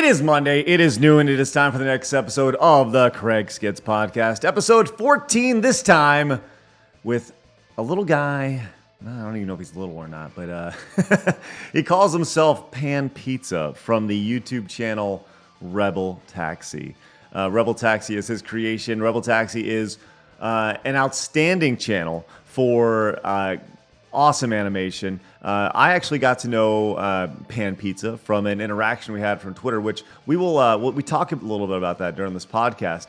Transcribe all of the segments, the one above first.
It is Monday, it is noon, it is time for the next episode of the CraigSkitz podcast. Episode 14 this time with a little guy. I don't even know if he's little or not, but he calls himself Pan Pizza from the YouTube channel RebelTaxi. RebelTaxi is his creation. RebelTaxi is an outstanding channel for awesome animation. I actually got to know Pan Pizza from an interaction we had from Twitter, which we will we talk a little bit about that during this podcast,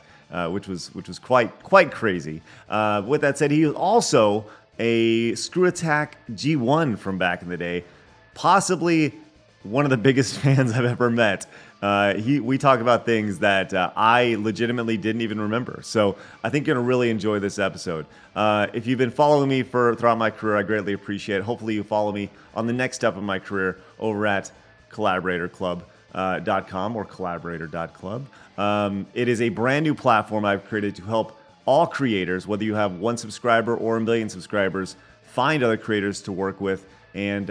which was quite crazy. With that said, he is also a ScrewAttack G1 from back in the day, possibly one of the biggest fans I've ever met. We talk about things that I legitimately didn't even remember. So I think you're going to really enjoy this episode. If you've been following me throughout my career, I greatly appreciate it. Hopefully you follow me on the next step of my career over at collaboratorclub.com or collaborator.club. It is a brand new platform I've created to help all creators, whether you have 1 subscriber or 1 million subscribers, find other creators to work with and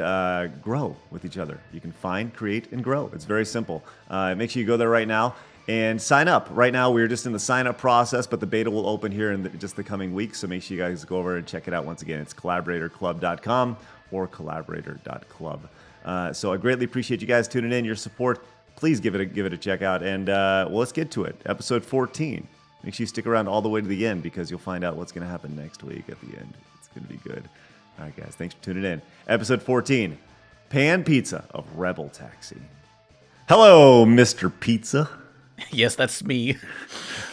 grow with each other. You can find, create, and grow. It's very simple. Make sure you go there right now and sign up. Right now, we're just in the sign-up process, but the beta will open here in just the coming weeks, so make sure you guys go over and check it out. Once again, it's collaboratorclub.com or collaborator.club. So I greatly appreciate you guys tuning in, your support. Please give it a check out, and well, let's get to it. Episode 14. Make sure you stick around all the way to the end because you'll find out what's going to happen next week at the end. It's going to be good. All right, guys, thanks for tuning in. Episode 14, Pan Pizza of RebelTaxi. Hello, Mr. Pizza. Yes, that's me.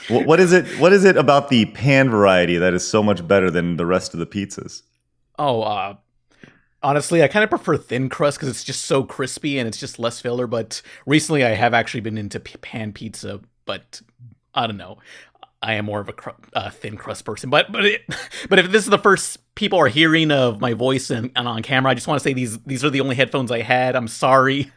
What is it? What is it about the pan variety that is so much better than the rest of the pizzas? Oh, honestly, I kind of prefer thin crust because it's just so crispy and it's just less filler. But recently, I have actually been into pan pizza, but I don't know. I am more of a thin crust person, but if this is the first people are hearing of my voice and on camera, I just want to say these are the only headphones I had. I'm sorry.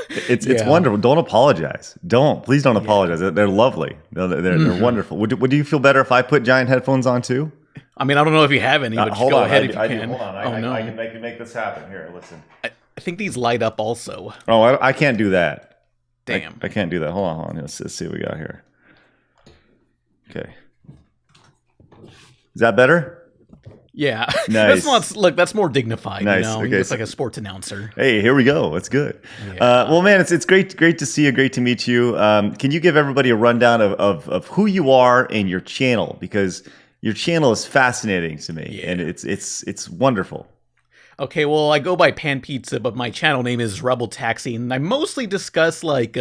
It's wonderful. Don't apologize. Please don't apologize. They're lovely. They're wonderful. Would you feel better if I put giant headphones on too? I mean, I don't know if you have any, but go ahead if you can. Hold on, I can make this happen. Here, listen. I think these light up also. Oh, I can't do that. Damn. I can't do that. Hold on. Let's see what we got here. Okay. Is that better? Yeah. Nice. That's more dignified. Nice. You know? Okay, It's like a sports announcer. Hey, here we go. That's good. Yeah. Well, man, it's great to see you. Great to meet you. Can you give everybody a rundown of who you are and your channel? Because your channel is fascinating to me, and it's wonderful. Okay, well, I go by Pan Pizza, but my channel name is RebelTaxi, and I mostly discuss like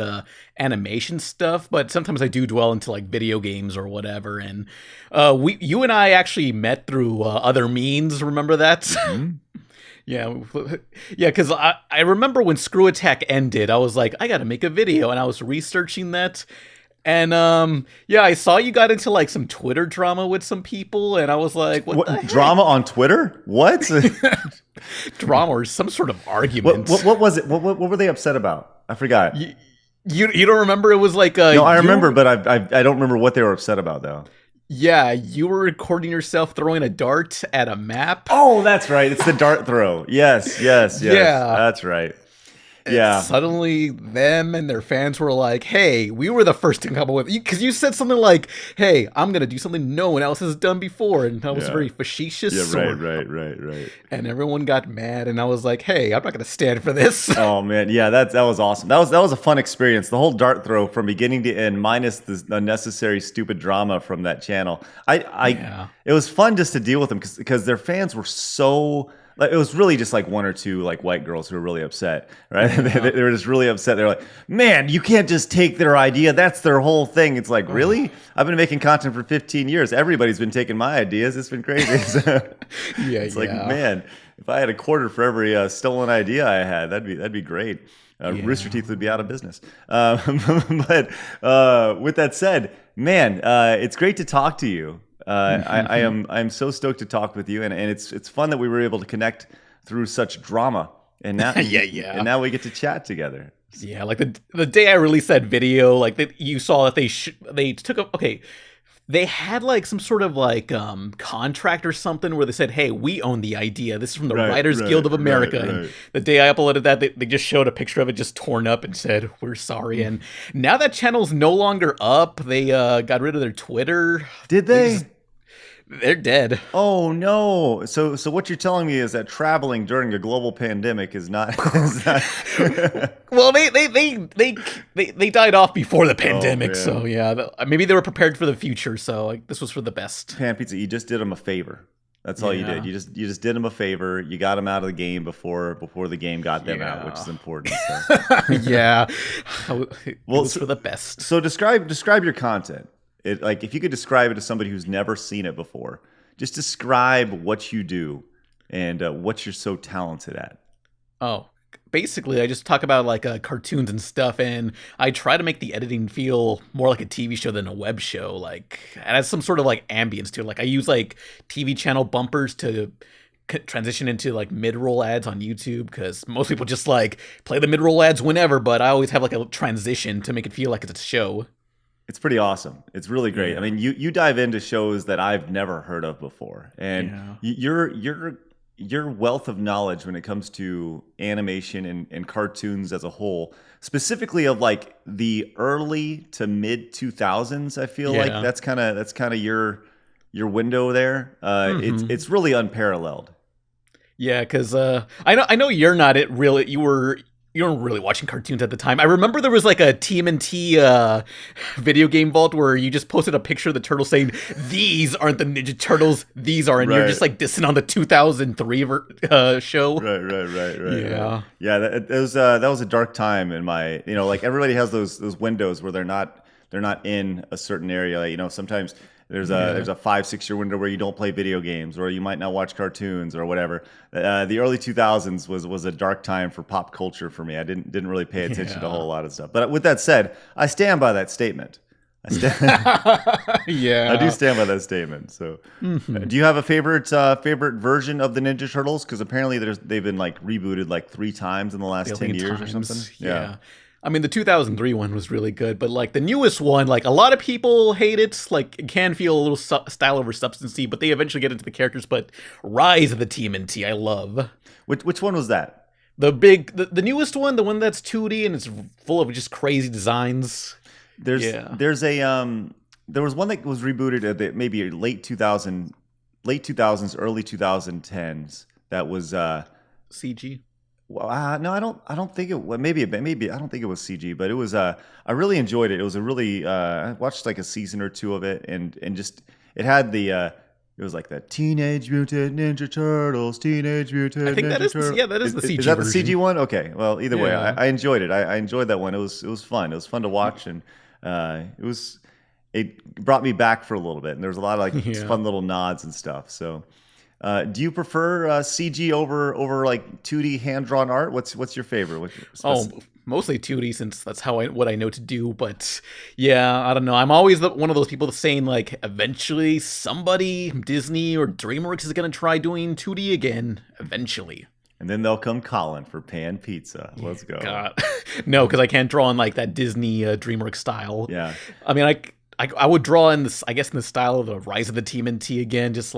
animation stuff, but sometimes I do dwell into like video games or whatever. And you and I actually met through other means. Remember that? Mm-hmm. Yeah, because I remember when ScrewAttack ended, I was like, I got to make a video, and I was researching that. And I saw you got into like some Twitter drama with some people, and I was like, what the heck? Drama on Twitter? What? Drama or some sort of argument. What was it? What were they upset about? I forgot. You don't remember? It was like no, I remember, but I don't remember what they were upset about though. Yeah, you were recording yourself throwing a dart at a map. Oh, that's right. It's the dart throw. Yes. Yeah, that's right. And suddenly them and their fans were like, hey, we were the first to come up with it. Because you said something like, hey, I'm going to do something no one else has done before. And that was very facetious. Yeah, right. And everyone got mad. And I was like, hey, I'm not going to stand for this. Oh, man. Yeah, that was awesome. That was a fun experience. The whole dart throw from beginning to end, minus the unnecessary stupid drama from that channel. It was fun just to deal with them because their fans were so... It was really just like 1 or 2 like white girls who were really upset, right? Yeah. They were just really upset. They're like, man, you can't just take their idea. That's their whole thing. It's like, really? I've been making content for 15 years. Everybody's been taking my ideas. It's been crazy. It's like, man, if I had a quarter for every stolen idea I had, that'd be great. Rooster Teeth would be out of business. But with that said, man, it's great to talk to you. I'm so stoked to talk with you, and it's fun that we were able to connect through such drama, and now and now we get to chat together. Yeah, like the day I released that video, like that you saw that they took a they had like some sort of like contract or something where they said, hey, we own the idea. This is from the Writers Guild of America. And the day I uploaded that, they just showed a picture of it just torn up and said, we're sorry. And now that channel's no longer up. They got rid of their Twitter. Did they? They're dead. Oh no! So what you're telling me is that traveling during a global pandemic is not. Well, they died off before the pandemic, so yeah, maybe they were prepared for the future. So like, this was for the best. Pan Pizza, you just did them a favor. That's all you did. You just did them a favor. You got them out of the game before the game got them out, which is important. So. Yeah, it was for the best. So describe your content. Like if you could describe it to somebody who's never seen it before, just describe what you do and what you're so talented at. Oh, basically, I just talk about like cartoons and stuff, and I try to make the editing feel more like a TV show than a web show. Like it has some sort of like ambience to it. Like I use like TV channel bumpers to transition into like mid-roll ads on YouTube, because most people just like play the mid-roll ads whenever, but I always have like a transition to make it feel like it's a show. It's pretty awesome. It's really great. I mean, you dive into shows that I've never heard of before, and your wealth of knowledge when it comes to animation and cartoons as a whole, specifically of like the early to mid 2000s, I feel like that's kind of your window there. It's really unparalleled. Yeah, because I know you're not it really. You weren't really watching cartoons at the time. I remember there was like a TMNT video game vault where you just posted a picture of the turtles saying, "These aren't the Ninja Turtles, these are," and you're just like dissing on the 2003 show. Right. Yeah, that was a dark time in my, like everybody has those windows where they're not in a certain area. Like, sometimes there's a 5-6 year window where you don't play video games, or you might not watch cartoons or whatever. The early 2000s was a dark time for pop culture for me. I didn't really pay attention to a whole lot of stuff. But with that said, I stand by that statement. I do stand by that statement. So, do you have a favorite version of the Ninja Turtles? Because apparently they've been like rebooted like 3 times in the last 10 years or something. Yeah. I mean, the 2003 one was really good, but like the newest one, like a lot of people hate it. Like it can feel a little style over substancy, but they eventually get into the characters. But Rise of the TMNT, I love. Which one was that? The newest one, the one that's 2D and it's full of just crazy designs. There was one that was rebooted at the maybe late 2000s, early 2010s. That was CG. Well, no, I don't think it. Well, maybe I don't think it was CG, but it was. I really enjoyed it. It was a really. I watched like a season or 2 of it, and just it had the. It was like the Teenage Mutant Ninja Turtles, Teenage Mutant. I think Ninja that is Turtles. that is the CG. Is that version. the CG one? Okay. Well, either way, I enjoyed it. I enjoyed that one. It was fun. It was fun to watch, and it brought me back for a little bit, and there was a lot of like fun little nods and stuff. So. Do you prefer CG over like 2D hand-drawn art? What's your favorite? Mostly 2D, since that's what I know to do. But yeah, I don't know. I'm always one of those people saying like eventually somebody, Disney or DreamWorks, is going to try doing 2D again eventually. And then they'll come calling for Pan Pizza. Let's go. God. No, because I can't draw in like that Disney DreamWorks style. Yeah. I mean, I would draw in this, I guess, in the style of the Rise of the TMNT again, just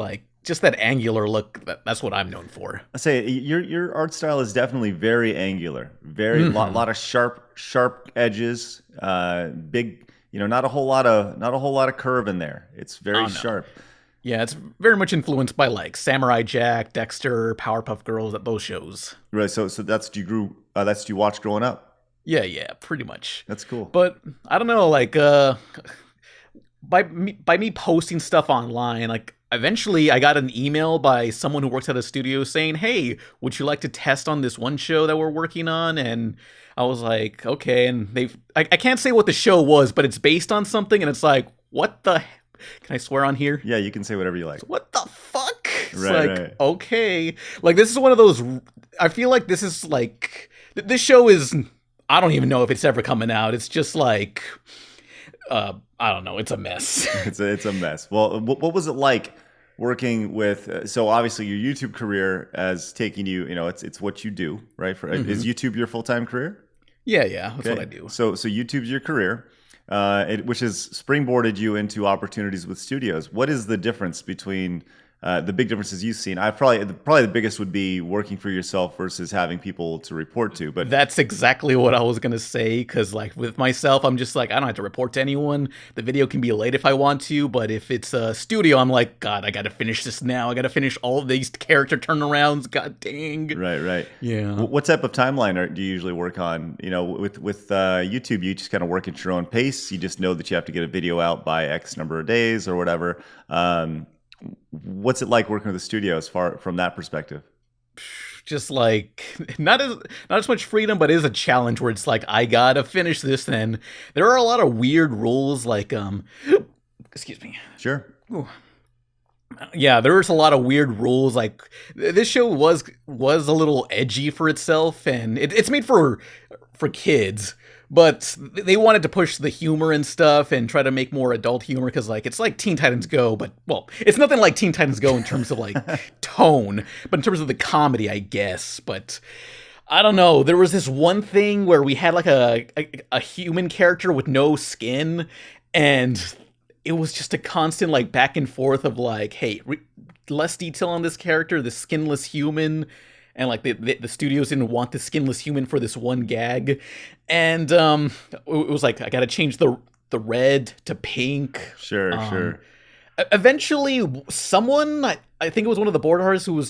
that angular look. That's what I'm known for. I say your art style is definitely very angular, very lot of sharp edges, big. Not a whole lot of curve in there. It's very sharp. Yeah, it's very much influenced by like Samurai Jack, Dexter, Powerpuff Girls, those shows. Right. So that's what you watched growing up. Yeah, pretty much. That's cool. But I don't know, like by me posting stuff online, like. Eventually, I got an email by someone who works at a studio saying, "Hey, would you like to test on this one show that we're working on?" And I was like, "Okay." And I can't say what the show was, but it's based on something, and it's like, what the? Can I swear on here? Yeah, you can say whatever you like. What the fuck? It's right. Okay. Like this is one of those. I feel like this is like this show is. I don't even know if it's ever coming out. It's just like. I don't know. It's a mess. It's a mess. Well, what was it like working with? So obviously your YouTube career has taken you. It's what you do, right? Is YouTube your full-time career? Yeah. That's what I do. So YouTube's your career. which has springboarded you into opportunities with studios. What is the difference between the big differences you've seen? Probably the biggest would be working for yourself versus having people to report to. But that's exactly what I was gonna say, because like with myself, I'm just like, I don't have to report to anyone. The video can be late if I want to, but if it's a studio, I'm like, God, I gotta finish this now. I gotta finish all of these character turnarounds. God dang. Right. Yeah. What type of timeline do you usually work on? With YouTube, you just kind of work at your own pace. You just know that you have to get a video out by X number of days or whatever. What's it like working with the studio as far from that perspective? Just like not as much freedom, but it is a challenge where it's like, I gotta finish this. Then there are a lot of weird rules, like excuse me. Sure. Ooh. Yeah, there's a lot of weird rules. Like this show was a little edgy for itself, and it's made for kids. But they wanted to push the humor and stuff and try to make more adult humor, because like it's like Teen Titans Go, but well, it's nothing like Teen Titans Go in terms of like tone, but in terms of the comedy, I guess. But I don't know. There was this one thing where we had like a human character with no skin, and it was just a constant like back and forth of like, hey, less detail on this character, this skinless human. And like the studios didn't want the skinless human for this one gag, and it was like, I gotta change the red to pink. Sure. Eventually, someone, I think it was one of the board artists who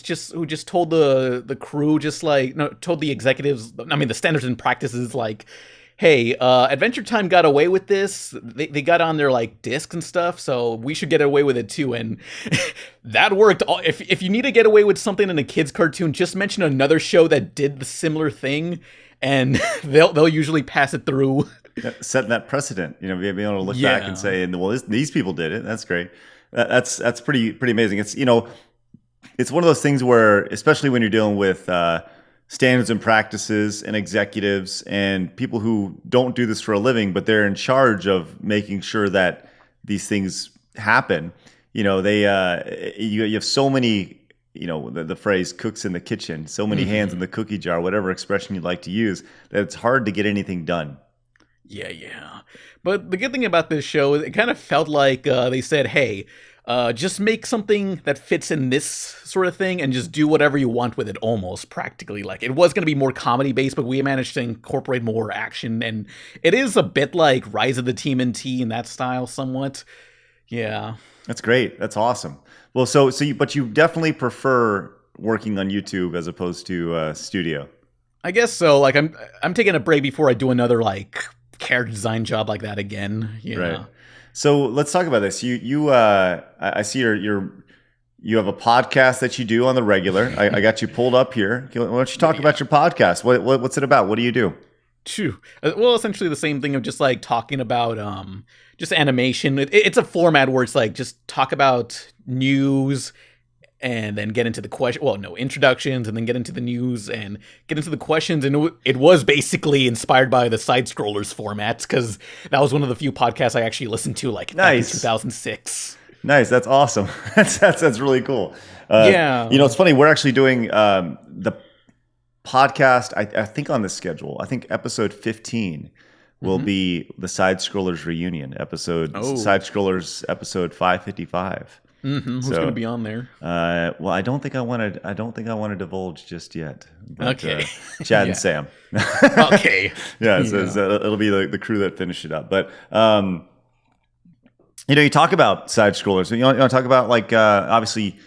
just told the crew, told the executives, I mean the standards and practices, like, hey, Adventure Time got away with this. They got on their like disc and stuff, so we should get away with it too. And that worked. If you need to get away with something in a kid's cartoon, just mention another show that did the similar thing, and they'll usually pass it through. Setting that precedent, being able to look back and say, well, these people did it. That's great. That's pretty amazing. It's it's one of those things where, especially when you're dealing with standards and practices and executives and people who don't do this for a living, but they're in charge of making sure that these things happen. You have so many, the phrase cooks in the kitchen, so many hands in the cookie jar, whatever expression you'd like to use, that it's hard to get anything done. Yeah. But the good thing about this show is it kind of felt like they said, hey, just make something that fits in this sort of thing and just do whatever you want with it, almost practically. Like, it was going to be more comedy based, but we managed to incorporate more action, and it is a bit like Rise of the TMNT in that style somewhat. Yeah. That's great. That's awesome. Well, but you definitely prefer working on YouTube as opposed to studio. I guess so. Like, I'm taking a break before I do another like character design job like that again. Right. So let's talk about this. I see you have a podcast that you do on the regular. I got you pulled up here. Why don't you talk about your podcast? What's it about? What do you do? Well, essentially the same thing of just like talking about just animation. It's a format where it's like just talk about news and then get into the introductions, and then get into the news and get into the questions. And it was basically inspired by the side scrollers formats, because that was one of the few podcasts I actually listened to back in 2006. Nice. That's awesome. That's really cool. Yeah. It's funny. We're actually doing the podcast, I think, on the schedule. I think episode 15 will be the side scrollers reunion episode. Side scrollers episode 555. Who's going to be on there? Well, I don't think I want to divulge just yet. But, okay. Chad and Sam. Okay. Yeah. So it'll be the crew that finish it up. But you talk about side scrollers. You want to talk about, like, obviously,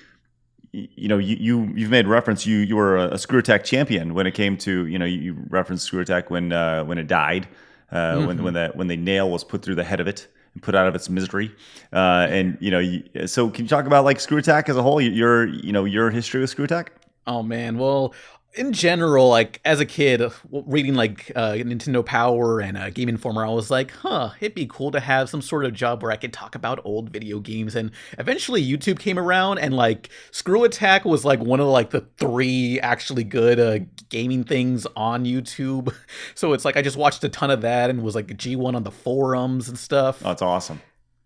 you've made reference. You were a ScrewAttack champion when it came to, you referenced ScrewAttack when it died, when the nail was put through the head of it and put out of its misery. So can you talk about like ScrewAttack as a whole? Your history with ScrewAttack? Oh man, well, in general, like as a kid, reading like Nintendo Power and Game Informer, I was like, it'd be cool to have some sort of job where I could talk about old video games. And eventually YouTube came around, and like ScrewAttack was like one of like the 3 actually good gaming things on YouTube. So it's like I just watched a ton of that and was like a G1 on the forums and stuff. Oh, that's awesome.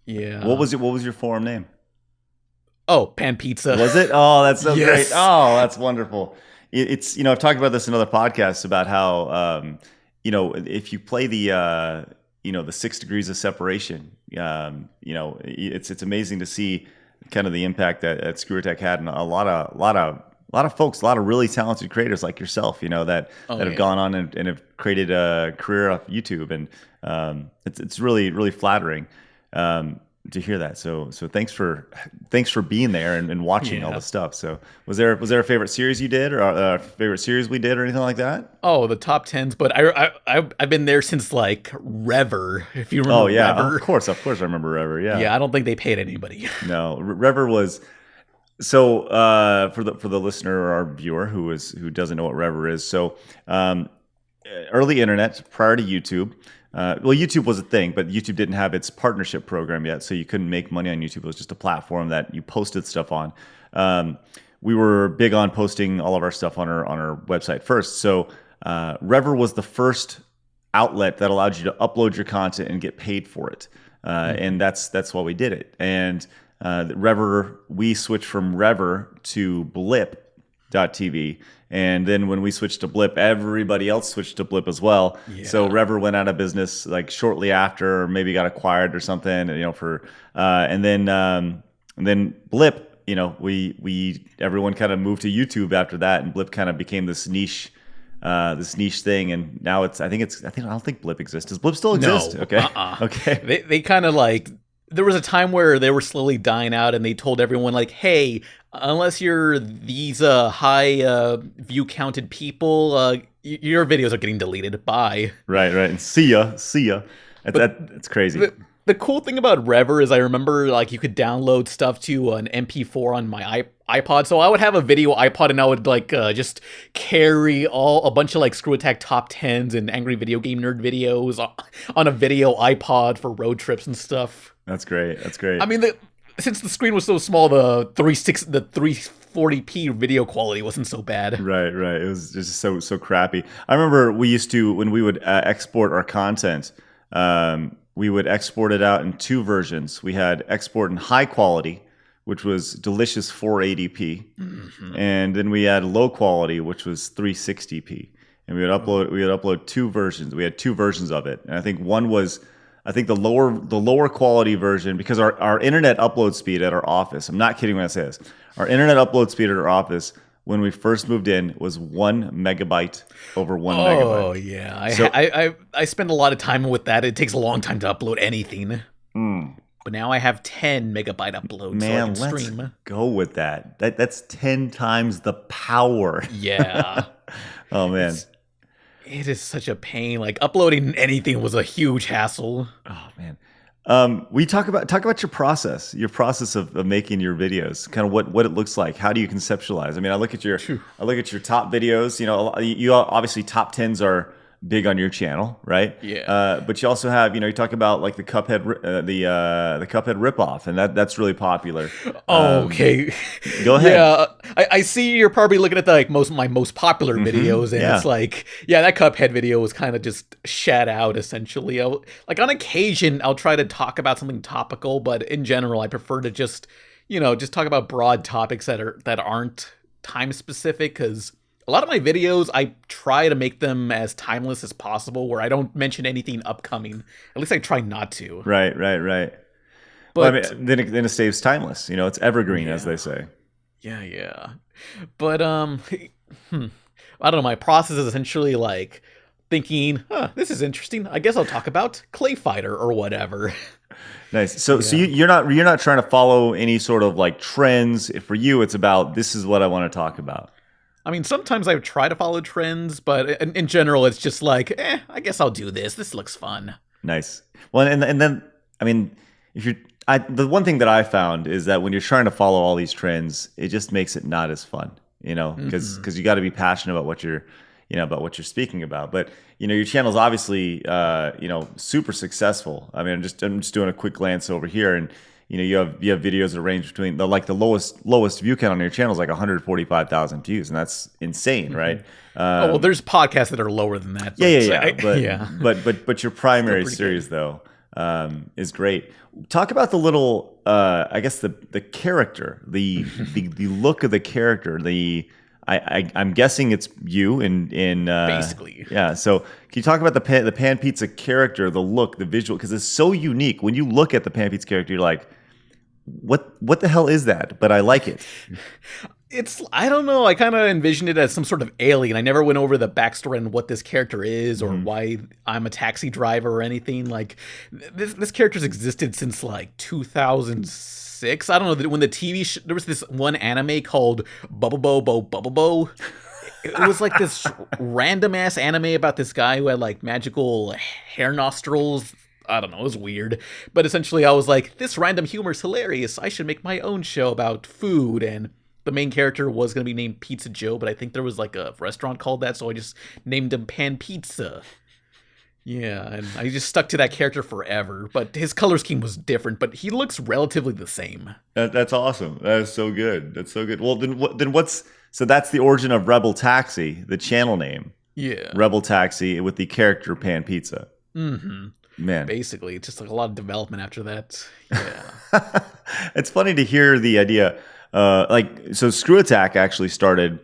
Yeah. What was your forum name? Oh, Pan Pizza. Was it? Oh, that's so Yes. great. Oh, that's wonderful. It's I've talked about this in other podcasts about how if you play the the 6 degrees of separation. It's amazing to see kind of the impact that ScrewAttack had, and a lot of folks, a lot of really talented creators like yourself, that have gone on and have created a career off YouTube, and it's really, really flattering to hear that. So thanks for being there and watching all the stuff. So was there a favorite series you did, or a favorite series we did, or anything like that? Oh, the top 10s, but I've been there since like Rever, if you remember. Oh yeah, Rever. of course I remember Rever. Yeah, I don't think they paid anybody. No, Rever was. So for the listener or our viewer who doesn't know what Rever is, so early internet prior to YouTube. YouTube was a thing, but YouTube didn't have its partnership program yet, so you couldn't make money on YouTube. It was just a platform that you posted stuff on. We were big on posting all of our stuff on our website first. So Rever was the first outlet that allowed you to upload your content and get paid for it, and that's why we did it. And Rever, we switched from Rever to Blip.tv. And then when we switched to Blip, everybody else switched to Blip as well. Yeah. So Rever went out of business like shortly after, or maybe got acquired or something. And then Blip, everyone kind of moved to YouTube after that, and Blip kind of became this niche thing. And now I don't think Blip exists. Does Blip still exist? No. Okay. Okay. They kind of like. There was a time where they were slowly dying out, and they told everyone like, "Hey, unless you're these high view counted people, your videos are getting deleted. Bye." Right. And see ya. That's crazy. The cool thing about Rever is I remember like you could download stuff to an MP4 on my iPod. So I would have a video iPod, and I would like just carry a bunch of like ScrewAttack top 10s and Angry Video Game Nerd videos on a video iPod for road trips and stuff. That's great. I mean, since the screen was so small, the 340p video quality wasn't so bad. Right. It was just so crappy. I remember we used to, when we would export our content, we would export it out in 2 versions. We had export in high quality, which was delicious 480p, and then we had low quality, which was 360p. And we would upload 2 versions. We had 2 versions of it, and I think one was. I think the lower quality version, because our internet upload speed at our office, I'm not kidding when I say this, our internet upload speed at our office when we first moved in was 1 megabyte over 1 megabyte. Oh yeah, I spend a lot of time with that. It takes a long time to upload anything. But now I have 10 megabyte uploads. Man, so I can let's stream. Go with that. That's 10 times the power. Yeah. Oh man. It is such a pain. Like uploading anything was a huge hassle. Oh man. We talk about your process of making your videos, kind of what it looks like. How do you conceptualize? I mean, I look at your top videos. You obviously top 10s are big on your channel, right? Yeah. But you also have, you talk about like the Cuphead, the Cuphead ripoff, and that's really popular. Okay. Go ahead. Yeah, I see you're probably looking at my most popular videos, and it's like, that Cuphead video was kind of just shat out essentially. Like on occasion, I'll try to talk about something topical, but in general, I prefer to just talk about broad topics that aren't time specific, because a lot of my videos, I try to make them as timeless as possible, where I don't mention anything upcoming. At least I try not to. Right. But well, I mean, then it stays timeless. It's evergreen, as they say. Yeah. But I don't know. My process is essentially like thinking, this is interesting. I guess I'll talk about Clay Fighter or whatever. Nice. So you're not trying to follow any sort of like trends. For you, it's about, this is what I want to talk about. I mean, sometimes I try to follow trends, but in general, it's just like, I guess I'll do this. This looks fun. Nice. Well, and then, I mean, the one thing that I found is that when you're trying to follow all these trends, it just makes it not as fun, because you got to be passionate about what you're speaking about. But your channel's obviously super successful. I mean, I'm just doing a quick glance over here, and you have videos that range between the lowest view count on your channel is like 145,000 views, and that's insane, right? Well, there's podcasts that are lower than that. But your primary series though is great. Talk about the little, I guess the character, the look of the character, I'm guessing it's you in Basically. Yeah. So can you talk about the Pan Pizza character, the look, the visual, because it's so unique. When you look at the Pan Pizza character, you're like, what the hell is that? But I like it. I don't know. I kind of envisioned it as some sort of alien. I never went over the backstory and what this character is or why I'm a taxi driver or anything. Like, this character's existed since like 2006. I don't know. When the there was this one anime called Bubble Bo. It was like this random ass anime about this guy who had like magical hair nostrils. I don't know, it was weird. But essentially I was like, this random humor is hilarious. I should make my own show about food. And the main character was going to be named Pizza Joe, but I think there was like a restaurant called that, so I just named him Pan Pizza. Yeah, and I just stuck to that character forever. But his color scheme was different, but he looks relatively the same. That's awesome. That is so good. That's so good. Well, then what's... So that's the origin of RebelTaxi, the channel name. Yeah. RebelTaxi with the character Pan Pizza. Mm-hmm. Man. Basically, it's just like a lot of development after that. Yeah. It's funny to hear the idea. So ScrewAttack actually started,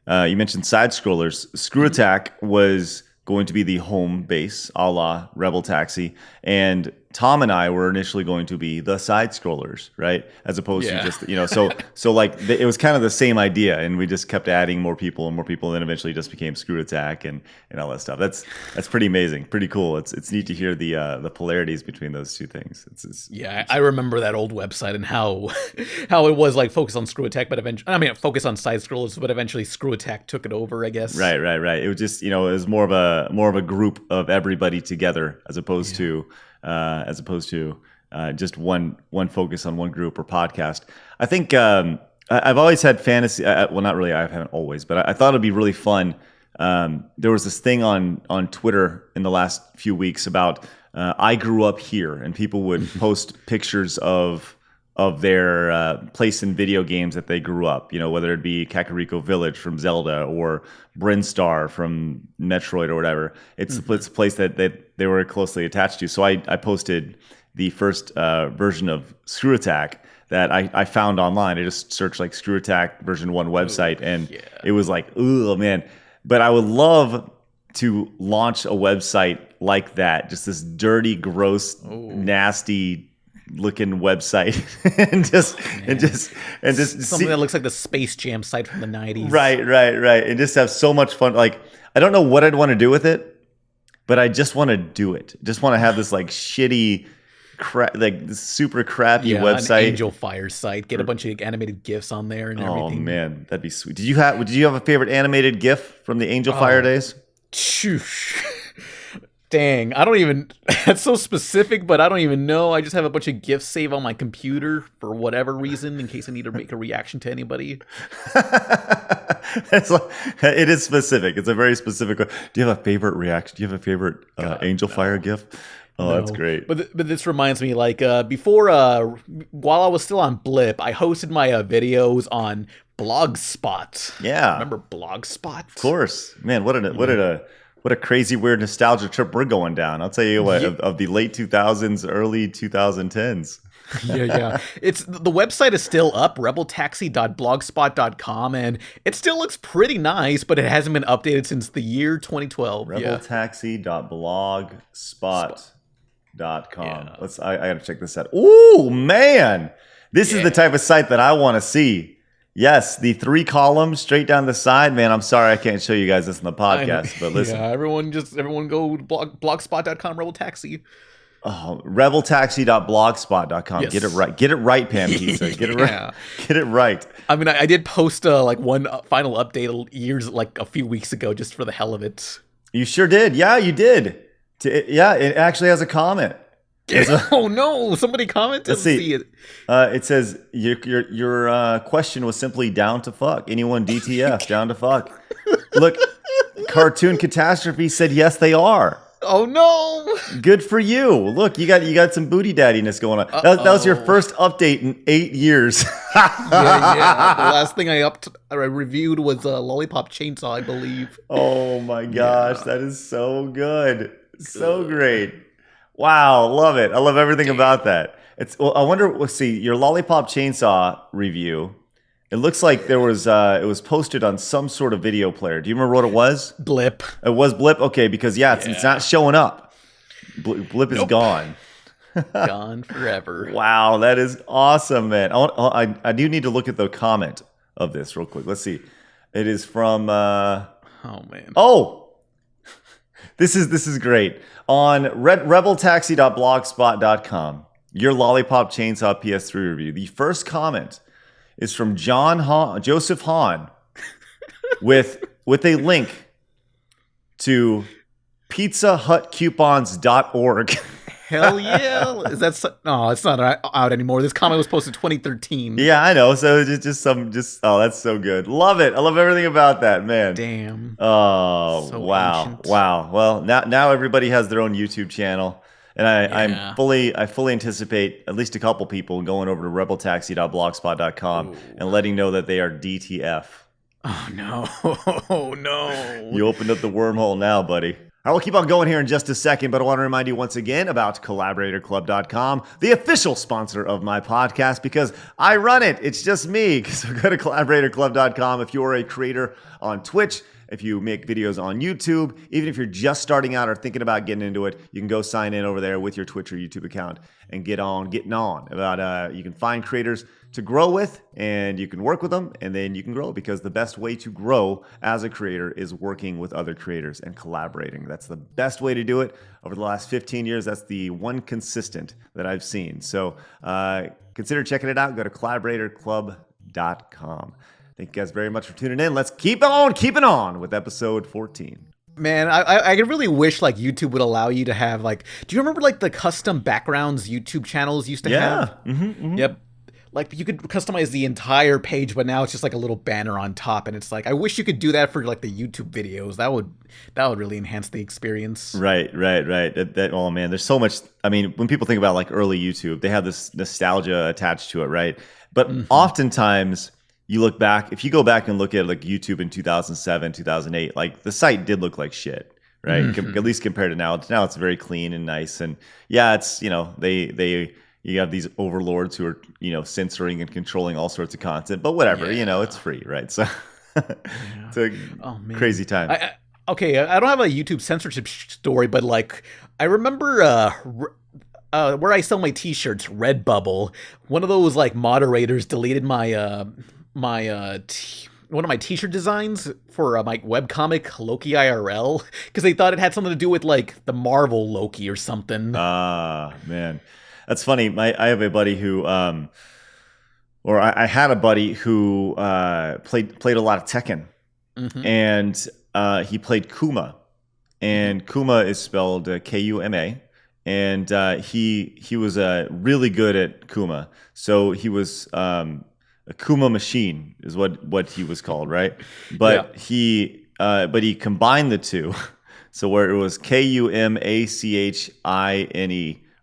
you mentioned side scrollers. ScrewAttack was going to be the home base, a la RebelTaxi, and Tom and I were initially going to be the side scrollers, right? As opposed to just, so like it was kind of the same idea, and we just kept adding more people, and then eventually just became ScrewAttack and all that stuff. That's pretty amazing, pretty cool. It's neat to hear the polarities between those two things. I remember that old website and how it was like focused on ScrewAttack, but eventually, focus on side scrollers, but eventually ScrewAttack took it over, I guess. Right. It was just, it was more of a group of everybody together as opposed to just one focus on one group or podcast. I think I've always had fantasy. Well, not really. I haven't always, but I thought it'd be really fun. There was this thing on Twitter in the last few weeks about I grew up here, and people would post pictures of their place in video games that they grew up. Whether it be Kakariko Village from Zelda or Brinstar from Metroid or whatever. It's a place that they were closely attached to. So I posted the first version of ScrewAttack that I found online. I just searched like ScrewAttack version 1 website, and it was like, oh man. But I would love to launch a website like that, just this dirty, gross, nasty looking website and just something that looks like the Space Jam site from the 90s. Right. And just have so much fun. Like, I don't know what I'd want to do with it, but I just want to do it. Just want to have this like shitty like this super crappy website. An Angel Fire site. Get a bunch of animated GIFs on there and everything. Oh man, that'd be sweet. Did you have a favorite animated GIF from the Angel Fire days? Shoosh. Dang, I don't even, that's so specific, but I don't even know. I just have a bunch of GIFs saved on my computer for whatever reason in case I need to make a reaction to anybody. It is specific. It's a very specific one. Do you have a favorite reaction? Do you have a favorite Angel Fire GIF? Oh, no. That's great. But this reminds me, like, before, while I was still on Blip, I hosted my videos on Blogspot. Yeah. Remember Blogspot? Of course. Man, what a crazy, weird nostalgia trip we're going down. I'll tell you what, of the late 2000s, early 2010s. Yeah. The website is still up, rebeltaxi.blogspot.com, and it still looks pretty nice, but it hasn't been updated since the year 2012. Rebeltaxi.blogspot.com. Yeah. I got to check this out. Ooh, man. This is the type of site that I want to see. Yes, the 3 columns straight down the side. Man, I'm sorry I can't show you guys this in the podcast, but listen. Yeah, everyone go to blogspot.com, RebelTaxi. Oh, rebeltaxi.blogspot.com. Yes. Get it right, Pam Pizza. Get it right. Get it right. I mean, I did post like one final update like a few weeks ago just for the hell of it. You sure did. Yeah, you did. It actually has a comment. Oh no! Somebody commented. Let's see. It says your question was simply down to fuck. Anyone DTF down to fuck? Look, Cartoon Catastrophe said yes, they are. Oh no! Good for you. Look, you got some booty daddiness going on. That was your first update in 8 years. yeah. The last thing I reviewed was Lollipop Chainsaw, I believe. Oh my gosh, that is so good, so great. Wow, love it. I love everything about that. I wonder. Let's see your Lollipop Chainsaw review. It looks like there was it was posted on some sort of video player. Do you remember what it was? Blip. It was Blip? Okay, because it's not showing up. Blip is gone. Gone forever. Wow, that is awesome, man. I do need to look at the comment of this real quick. Let's see. It is from Oh man. Oh, this is great. On RebelTaxi.blogspot.com, your Lollipop Chainsaw PS3 review. The first comment is from Joseph Hahn with a link to pizzahutcoupons.org. Hell yeah. Is that no, it's not out anymore. This comment was posted 2013. Yeah, I know. So just oh, that's so good. Love it. I love everything about that, man. Damn. Oh, So wow. ancient. Wow. Well, now everybody has their own YouTube channel. And I fully anticipate at least a couple people going over to rebeltaxi.blogspot.com and letting know that they are DTF. Oh no. Oh no. You opened up the wormhole now, buddy. I will keep on going here in just a second, but I want to remind you once again about collaboratorclub.com, the official sponsor of my podcast, because I run it. It's just me. So go to collaboratorclub.com if you are a creator on Twitch, if you make videos on YouTube, even if you're just starting out or thinking about getting into it, you can go sign in over there with your Twitch or YouTube account and getting on about you can find creators to grow with, and you can work with them, and then you can grow, because the best way to grow as a creator is working with other creators and collaborating. That's the best way to do it. Over the last 15 years, that's the one consistent that I've seen. So consider checking it out. Go to collaboratorclub.com. Thank you guys very much for tuning in. Let's keep on keeping on with episode 14. Man, I really wish like YouTube would allow you to have like, do you remember like the custom backgrounds YouTube channels used to have? Yep. Like you could customize the entire page, but now it's just like a little banner on top, and it's like I wish you could do that for like the YouTube videos. That would really enhance the experience. Right. Oh man, there's so much. I mean, when people think about like early YouTube, they have this nostalgia attached to it, right? But oftentimes you look back, if you go back and look at like YouTube in 2007, 2008, like the site did look like shit, right? At least compared to now. Now it's very clean and nice, and yeah, it's you have these overlords who are, censoring and controlling all sorts of content, but whatever, it's free, right? So it's a crazy time. I don't have a YouTube censorship story, but like I remember where I sell my t-shirts, Redbubble, one of those like moderators deleted my one of my t-shirt designs for my webcomic Loki IRL because they thought it had something to do with like the Marvel Loki or something. Man. That's funny. I have a buddy who, I had a buddy who played a lot of Tekken, and he played Kuma, and Kuma is spelled Kuma, and he was really good at Kuma. So he was a Kuma machine is what he was called, right? But he combined the two, so where it was Kumachine.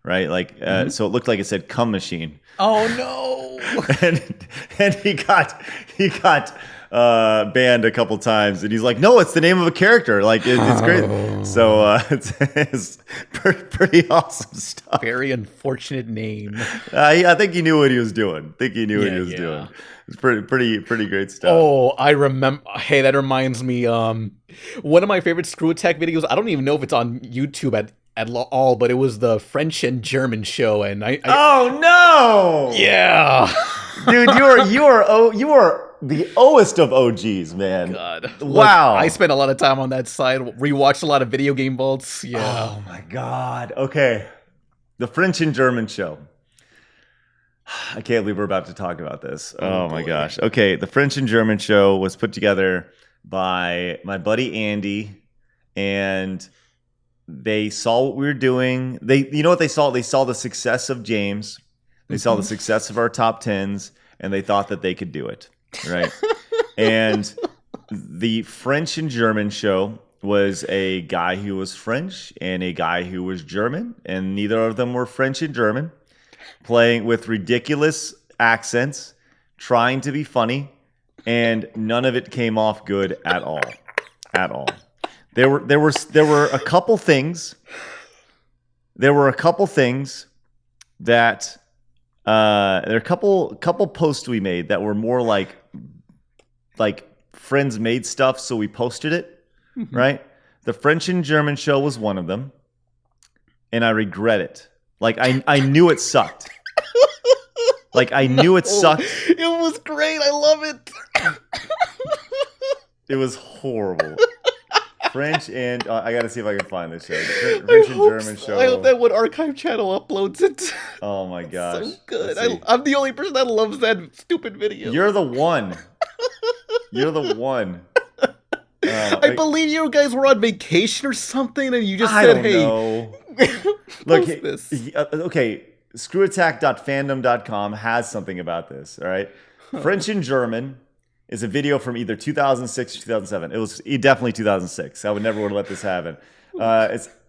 Right, like so it looked like it said "cum machine." Oh no! and he got banned a couple times, and he's like, "No, it's the name of a character. Like it's great." So it's pretty awesome stuff. Very unfortunate name. I think he knew what he was doing. Doing. It's pretty great stuff. Oh, I remember. Hey, that reminds me. One of my favorite ScrewAttack videos. I don't even know if it's on YouTube at all, but it was the French and German show, and I oh no! Yeah, dude, you are the oest of OGs, man. God, wow! Look, I spent a lot of time on that side. Rewatched a lot of video game vaults. Yeah. Oh my God. Okay, the French and German show. I can't believe we're about to talk about this. Oh my gosh. Okay, the French and German show was put together by my buddy Andy, and they saw what we were doing. You know what they saw? They saw the success of James. They saw the success of our top tens, and they thought that they could do it, right? And the French and German show was a guy who was French and a guy who was German, and neither of them were French and German, playing with ridiculous accents, trying to be funny, and none of it came off good at all. At all. There were a couple things. There were a couple things that there are a couple posts we made that were more like friends made stuff, so we posted it, right? The French and German show was one of them, and I regret it. Like I knew it sucked. Like I knew it sucked. It was great. I love it. It was horrible. French and I gotta see if I can find this show. The French and German show. I hope that one archive channel uploads it. Oh my gosh, so good. I'm the only person that loves that stupid video. You're the one. You're the one. I believe you guys were on vacation or something, and you just I said, don't "Hey, know. Look, Look, this." Okay, ScrewAttack.fandom.com has something about this. All right, French and German is a video from either 2006 or 2007. It was definitely 2006. I would never want to let this happen.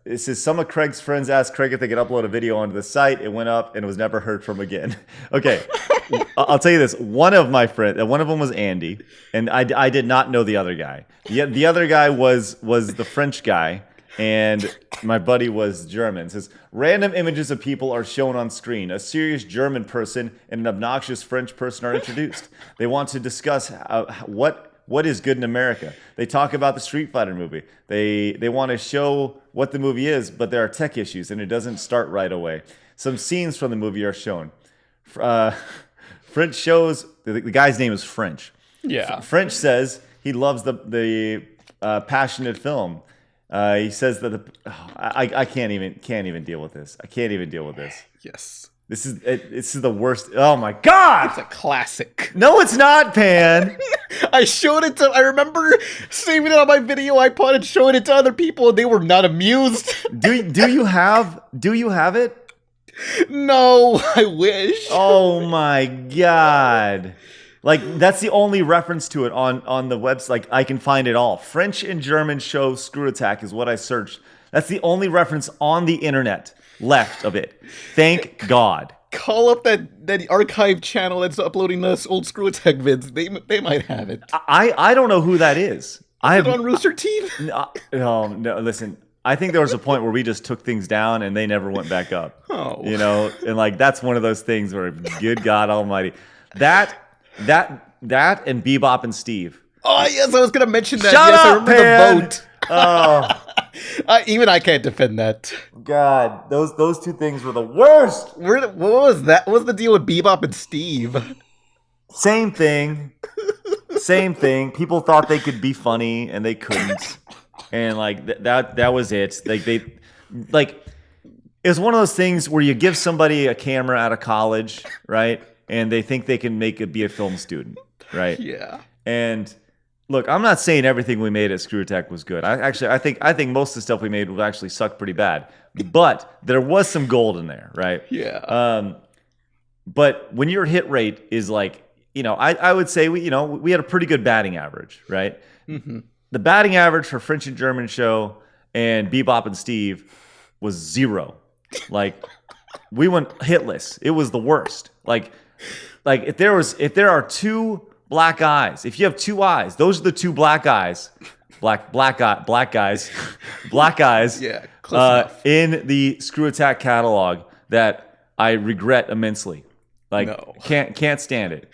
It says some of Craig's friends asked Craig if they could upload a video onto the site. It went up and was never heard from again. Okay, I'll tell you this. One of my friends, one of them was Andy, and I did not know the other guy. The other guy was the French guy, and my buddy was German. It says, random images of people are shown on screen. A serious German person and an obnoxious French person are introduced. They want to discuss what is good in America. They talk about the Street Fighter movie. They want to show what the movie is, but there are tech issues, and it doesn't start right away. Some scenes from the movie are shown. French shows, the guy's name is French. Yeah. French says he loves the passionate film. He says that I can't even deal with this. I can't even deal with this. Yes. This is the worst. Oh my God! It's a classic. No, it's not, Pan. I showed it to. I remember saving it on my video iPod and showing it to other people, and they were not amused. Do you have it? No, I wish. Oh my God! Like that's the only reference to it on the website. Like I can find it all. French and German show ScrewAttack is what I searched. That's the only reference on the internet left of it. Thank God. Call up that archive channel that's uploading us old ScrewAttack vids. They might have it. I don't know who that is. I have on Rooster Teeth. No, listen. I think there was a point where we just took things down and they never went back up. Oh, you know, and like that's one of those things where, good God Almighty, that and Bebop and Steve. Oh yes, I was gonna mention that. Shut yes, up, I remember man. the vote. Oh. Even I can't defend that. God, those two things were the worst. What was that? What was the deal with Bebop and Steve? Same thing. Same thing. People thought they could be funny and they couldn't. And like that was it. It was one of those things where you give somebody a camera out of college, right? And they think they can be a film student, right? Yeah. And look, I'm not saying everything we made at ScrewAttack was good. I think most of the stuff we made would actually suck pretty bad. But there was some gold in there, right? Yeah. But when your hit rate is like, I would say we had a pretty good batting average, right? Mm-hmm. The batting average for French and German show and Bebop and Steve was 0. Like we went hitless. It was the worst. Like if there are two black eyes, if you have two eyes, those are the two black eyes. Black guys. Yeah, close enough. In the ScrewAttack catalog that I regret immensely. Like No. can't stand it.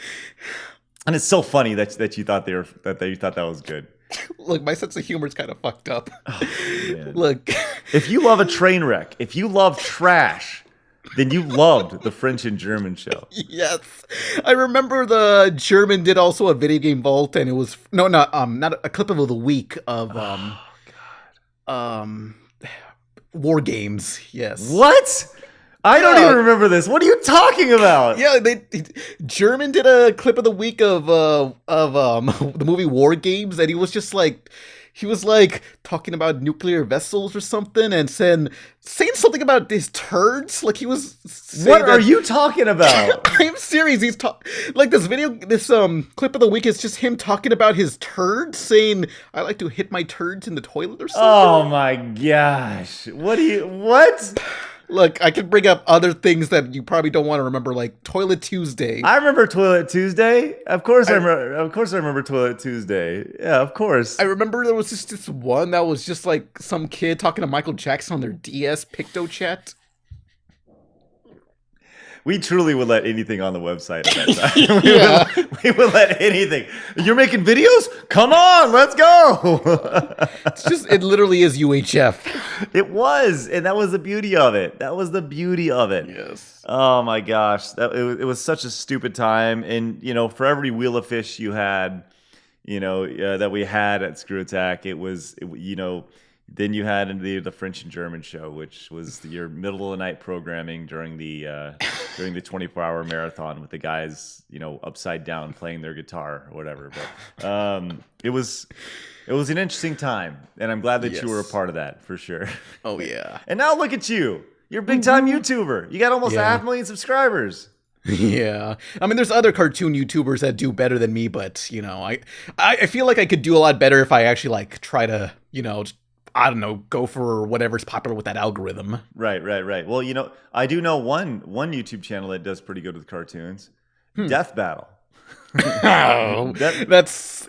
And it's so funny that you thought that was good. Look, my sense of humor is kind of fucked up. Oh, man. Look, If you love a train wreck, if you love trash, then you loved the French and German show. yes, I remember the German did also a video game vault, and it was not a clip of the week of war games. Yes. What? I don't even remember this. What are you talking about? Yeah, German did a clip of the week of the movie War Games, and he was talking about nuclear vessels or something, and saying something about his turds. Like he was saying What are you talking about? I'm serious. He's this clip of the week is just him talking about his turds, saying, "I like to hit my turds in the toilet" or something. Oh my gosh. What? Look, I can bring up other things that you probably don't want to remember, like Toilet Tuesday. I remember Toilet Tuesday. Of course I remember Toilet Tuesday. Yeah, of course. I remember there was just this one that was just like some kid talking to Michael Jackson on their DS Picto chat. We truly would let anything on the website at that time. we would let anything. You're making videos? Come on, let's go. It literally is UHF. It was, and that was the beauty of it. Yes. Oh my gosh, it was such a stupid time. And for every wheel of fish you had, that we had at ScrewAttack, then you had the French and German show, which was your middle of the night programming during the 24-hour marathon with the guys, upside down playing their guitar or whatever. But it was an interesting time, and I'm glad that you were a part of that for sure. Oh yeah. And now look at you. You're a big time YouTuber. You got almost 500,000 subscribers. Yeah. I mean, there's other cartoon YouTubers that do better than me, but, I feel like I could do a lot better if I actually, try to, I don't know, go for whatever's popular with that algorithm. Right. Well, I do know one YouTube channel that does pretty good with cartoons. Death Battle. Oh,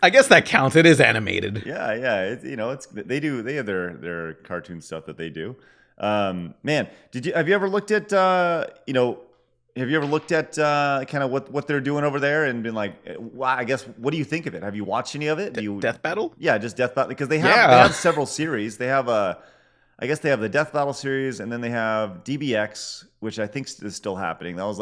I guess that counts. It is animated. Yeah. They have their cartoon stuff that they do. Man, have you ever looked at kind of what they're doing over there and been like, well, I guess, what do you think of it? Have you watched any of it? Death Battle? Yeah, just Death Battle, because they have several series. They have I guess they have the Death Battle series, and then they have DBX, which I think is still happening. That was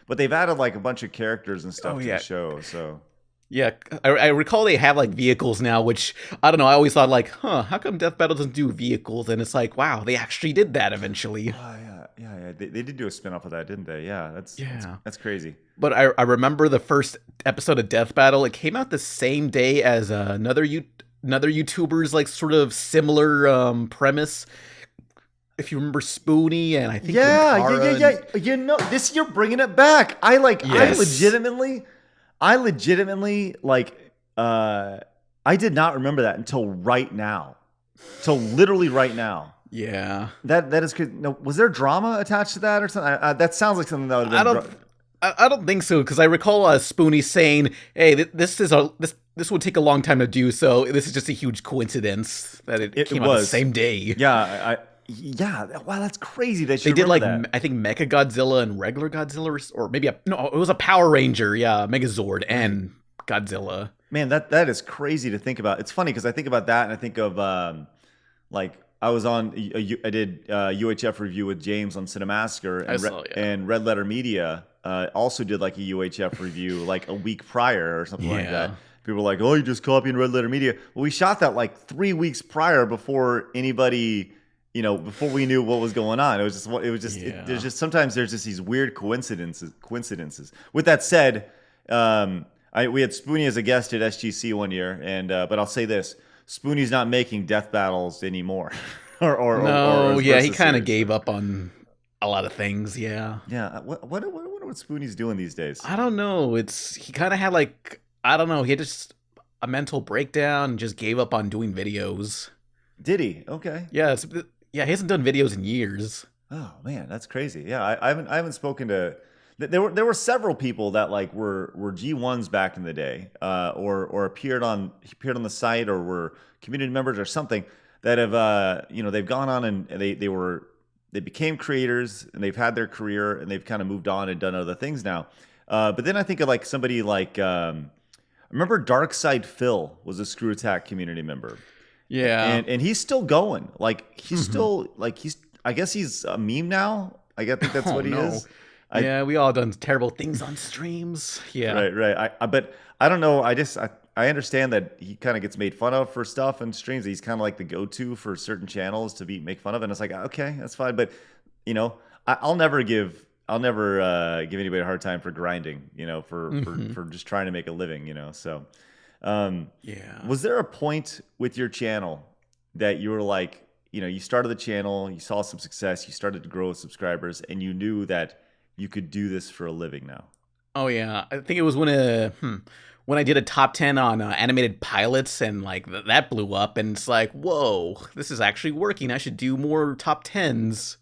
but they've added a bunch of characters and stuff to the show. So yeah, I recall they have vehicles now, which I don't know. I always thought how come Death Battle doesn't do vehicles? And it's wow, they actually did that eventually. Yeah. They did do a spinoff of that, didn't they? Yeah, that's crazy. But I remember the first episode of Death Battle. It came out the same day as another YouTuber's sort of similar premise. If you remember Spoonie and I think yeah. This you're bringing it back. I legitimately I did not remember that until right now. Till literally right now. Yeah. That is crazy. No, was there drama attached to that or something? That sounds like something that would have been I don't think so, because I recall Spoonie saying, "Hey, this would take a long time to do, so this is just a huge coincidence that it came out the same day." Yeah, wow, that's crazy. They did that. I think Mecha Godzilla and regular Godzilla, or maybe it was a Power Ranger, Megazord and Godzilla. Man, that is crazy to think about. It's funny because I think about that and I think of I was on I did UHF review with James on Cinemassacre, and Red Letter Media also did a UHF review a week prior or something like that. People were like, "Oh, you just copying Red Letter Media." Well, we shot that 3 weeks prior before anybody. Before we knew what was going on. Sometimes there's just these weird coincidences. With that said, we had Spoonie as a guest at SGC one year, and but I'll say this: Spoonie's not making Death Battles anymore. He kind of gave up on a lot of things. Yeah. What Spoonie's doing these days? I don't know. He kind of had I don't know. He had just a mental breakdown and just gave up on doing videos. Did he? Okay. Yeah. He hasn't done videos in years. Oh man, that's crazy. Yeah, I haven't spoken to. There were several people that were G1s back in the day, or appeared on the site, or were community members or something that have they've gone on and they became creators and they've had their career and they've kind of moved on and done other things now. But then I think of somebody I remember Darkside Phil was a ScrewAttack community member. Yeah, and he's still going. He's still I guess he's a meme now. I think that's what he is. We all done terrible things on streams. Yeah, right. But I don't know. I understand that he kind of gets made fun of for stuff and streams. He's kind of the go-to for certain channels to make fun of, and it's okay, that's fine. But I'll never give anybody a hard time for grinding. For just trying to make a living. So. Was there a point with your channel that you were you started the channel, you saw some success, you started to grow with subscribers, and you knew that you could do this for a living now? Oh yeah, I think it was when I did a top 10 on animated pilots, and that blew up, and it's whoa, this is actually working. I should do more top 10s.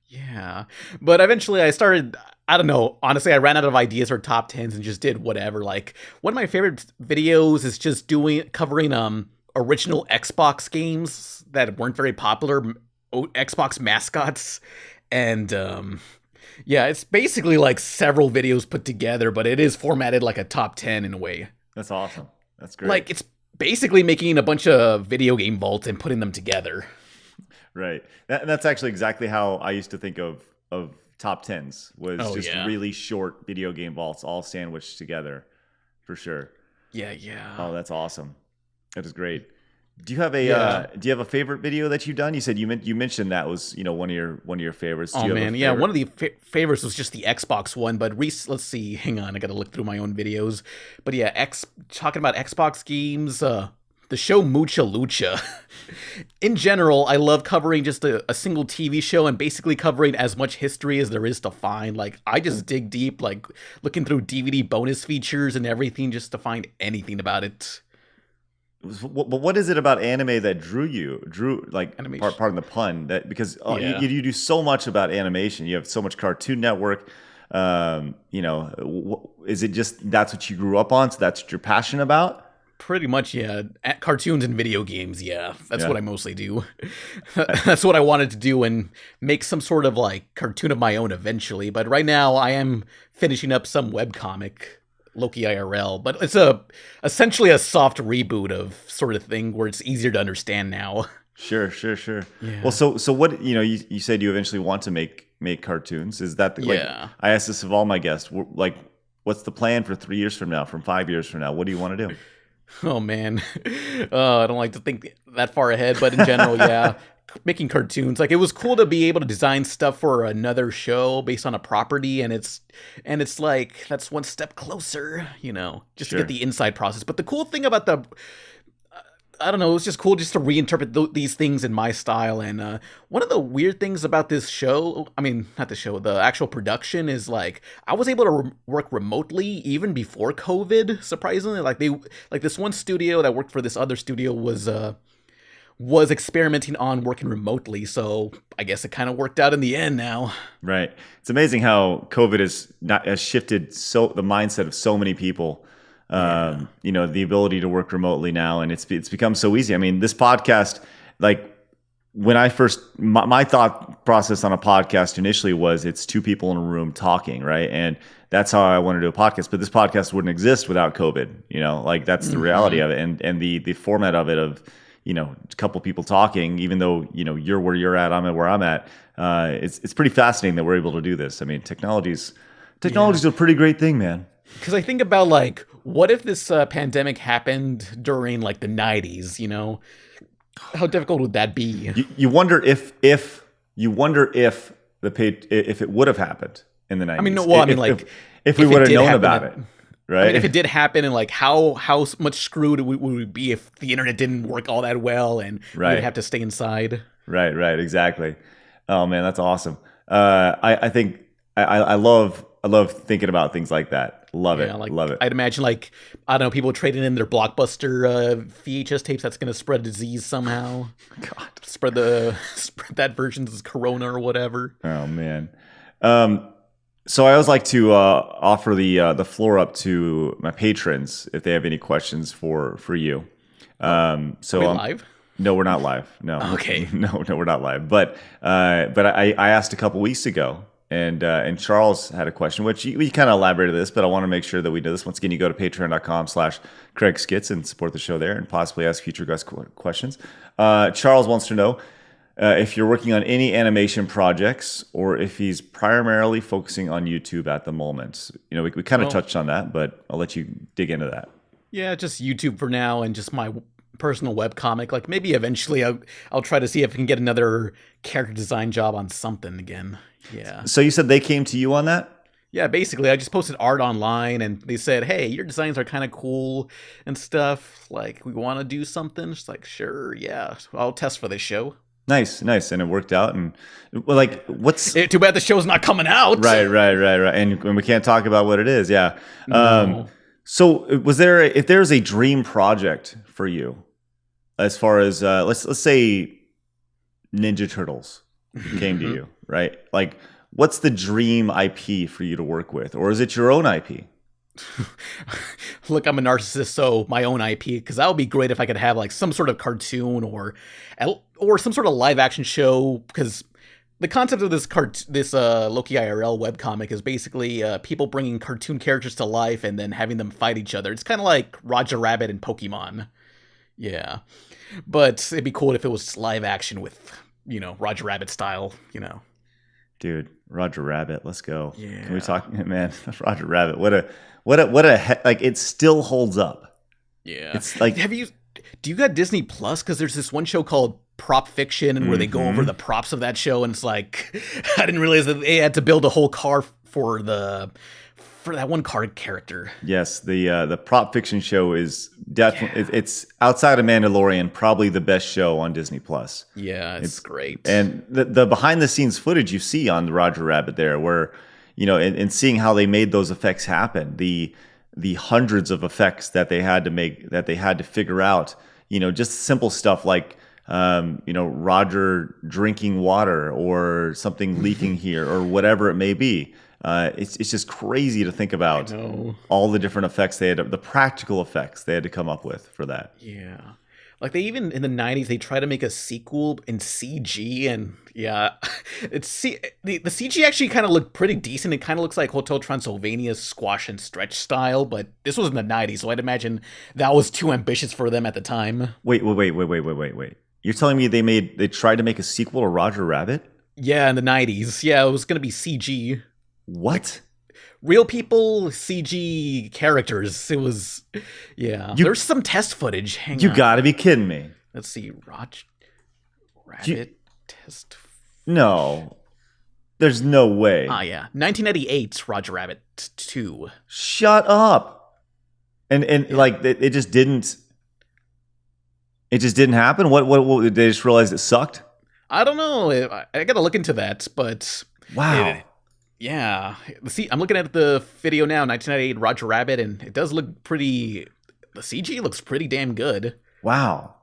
Yeah, but eventually I started. I don't know. Honestly, I ran out of ideas for top 10s and just did whatever. One of my favorite videos is just covering original Xbox games that weren't very popular, Xbox mascots, and Yeah, it's basically like several videos put together, but it is formatted like a top 10 in a way. That's awesome. That's great. Like, it's basically making a bunch of video game vaults and putting them together. Right. That's actually exactly how I used to think of top tens, was just really short video game vaults all sandwiched together, for sure. Yeah, yeah. Oh, that's awesome. That is great. Do you have a favorite video that you've done? You said you mentioned that was one of your favorites. Oh man, yeah, one of the favorites was just the Xbox one. But let's see, hang on, I gotta look through my own videos. But yeah, talking about Xbox games, the show Mucha Lucha. In general, I love covering just a single TV show and basically covering as much history as there is to find. Like, I just dig deep, like looking through DVD bonus features and everything just to find anything about it. But what is it about anime that drew like, pardon the pun, that because you do so much about animation, you have so much Cartoon Network, is it just that's what you grew up on, so that's what you're passionate about? Pretty much, yeah. Cartoons and video games, yeah. That's what I mostly do. That's what I wanted to do, and make some sort of like cartoon of my own eventually, but right now I am finishing up some webcomic, Loki IRL, but it's essentially a soft reboot of sort of thing where it's easier to understand now. Sure. Yeah. Well, so what, you said you eventually want to make cartoons. Is that I ask this of all my guests, like, what's the plan for 3 years from now, from 5 years from now? What do you want to do? Oh man, I don't like to think that far ahead, but in general, yeah. Making cartoons, like, it was cool to be able to design stuff for another show based on a property, and it's like that's one step closer, just to get the inside process. But the cool thing about I don't know, it was just cool just to reinterpret these things in my style. And one of the weird things about this show, I mean, not the show, the actual production, is like I was able to work remotely even before COVID. Surprisingly, like this one studio that worked for this other studio was experimenting on working remotely, so I guess it kind of worked out in the end now. Right. It's amazing how COVID has shifted the mindset of so many people. The ability to work remotely now, and it's become so easy. I mean, this podcast, like, when I first, my thought process on a podcast initially was it's two people in a room talking, right? And that's how I want to do a podcast. But this podcast wouldn't exist without COVID. Like, that's the reality of it, and the format of it of a couple people talking, even though you're where you're at, I'm at where I'm at. It's pretty fascinating that we're able to do this. I mean, technology's a pretty great thing, man. Because I think about, like, what if this pandemic happened during like the 90s? How difficult would that be? You wonder if it would have happened in the 90s. I mean, no, if we would have known about it. Right. I mean, if it did happen, and like how much screwed would we be if the internet didn't work all that well and we'd have to stay inside? Right, exactly. Oh man, that's awesome. I think I love thinking about things like that. Love it. I'd imagine, like, I don't know, people trading in their Blockbuster VHS tapes that's going to spread disease somehow. God, spread that version as Corona or whatever. Oh man. So I always like to offer the floor up to my patrons if they have any questions for you. Are we live? No, we're not live. No. Okay. No, we're not live. But I asked a couple weeks ago, and Charles had a question, which we kind of elaborated this, but I want to make sure that we do this. Once again, you go to patreon.com/CraigSkitz and support the show there, and possibly ask future guest questions. Charles wants to know if you're working on any animation projects, or if he's primarily focusing on YouTube at the moment. We kind of touched on that, but I'll let you dig into that. Yeah, just YouTube for now, and just my personal webcomic. Like, maybe eventually I'll try to see if I can get another character design job on something again. Yeah. So you said they came to you on that? Yeah, basically, I just posted art online, and they said, "Hey, your designs are kind of cool and stuff. Like, we want to do something." It's like, sure, yeah, I'll test for this show. Nice, and it worked out. And like, what's too bad the show's not coming out. Right, and we can't talk about what it is. Yeah. No. So, if there's a dream project for you, as far as let's say Ninja Turtles came to you, right? Like, what's the dream IP for you to work with, or is it your own IP? Look, I'm a narcissist, so my own IP, because that would be great if I could have like some sort of cartoon or some sort of live action show, because the concept of this Loki IRL webcomic is basically people bringing cartoon characters to life and then having them fight each other. It's kind of like Roger Rabbit and Pokemon. Yeah. But it'd be cool if it was live action with, Roger Rabbit style, Dude, Roger Rabbit, let's go. Yeah. Can we talk, man? Roger Rabbit, like it still holds up. Yeah. It's like, do you got Disney Plus? Because there's this one show called Prop Fiction, and where they go over the props of that show, and it's like, I didn't realize that they had to build a whole car for that one card character. Yes, the Prop Fiction show is definitely it's outside of Mandalorian probably the best show on Disney Plus. Yeah, it's great. And the behind the scenes footage you see on the Roger Rabbit there, where and seeing how they made those effects happen, the hundreds of effects that they had to make, that they had to figure out, just simple stuff like Roger drinking water or something leaking here or whatever it may be. It's just crazy to think about all the different effects the practical effects they had to come up with for that. Yeah. Like they even in the 90s, they tried to make a sequel in CG, and yeah, the CG actually kind of looked pretty decent. It kind of looks like Hotel Transylvania's squash and stretch style, but this was in the 90s, so I'd imagine that was too ambitious for them at the time. Wait. You're telling me they tried to make a sequel to Roger Rabbit? Yeah, in the 90s. Yeah, it was going to be CG. What? Real people, CG characters. It was, yeah. There's some test footage. Hang on. You gotta be kidding me. Let's see. Rabbit test. No. There's no way. Ah, yeah. 1998's Roger Rabbit 2. Shut up. And like, it just didn't. It just didn't happen? What did they just realize it sucked? I don't know. I gotta look into that, but. Wow. Yeah. See, I'm looking at the video now, 1998 Roger Rabbit, and it does look pretty. The CG looks pretty damn good. Wow.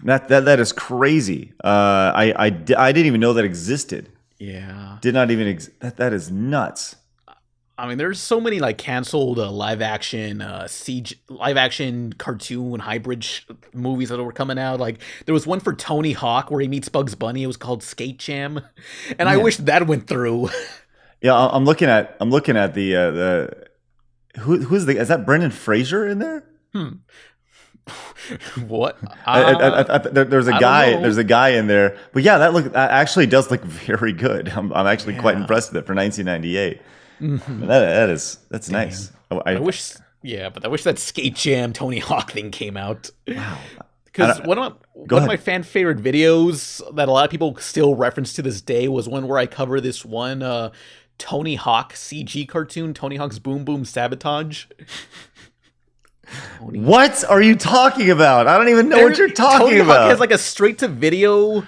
That is crazy. I didn't even know that existed. Yeah. Did not even that is nuts. I mean, there's so many like canceled live action cartoon hybrid movies that were coming out. Like there was one for Tony Hawk where he meets Bugs Bunny. It was called Skate Jam, and I wish that went through. Yeah, I'm looking at the who's is that Brendan Fraser in there? What? There's a guy in there, but yeah, that actually does look very good. I'm actually quite impressed with it for 1998. Mm-hmm. That's nice. I wish that Skate Jam Tony Hawk thing came out. Wow. Because one of my fan favorite videos that a lot of people still reference to this day was one where I cover this one Tony Hawk CG cartoon, Tony Hawk's Boom Boom Sabotage. What are you talking about? I don't even know what you're talking Tony about. Hawk has like a straight to video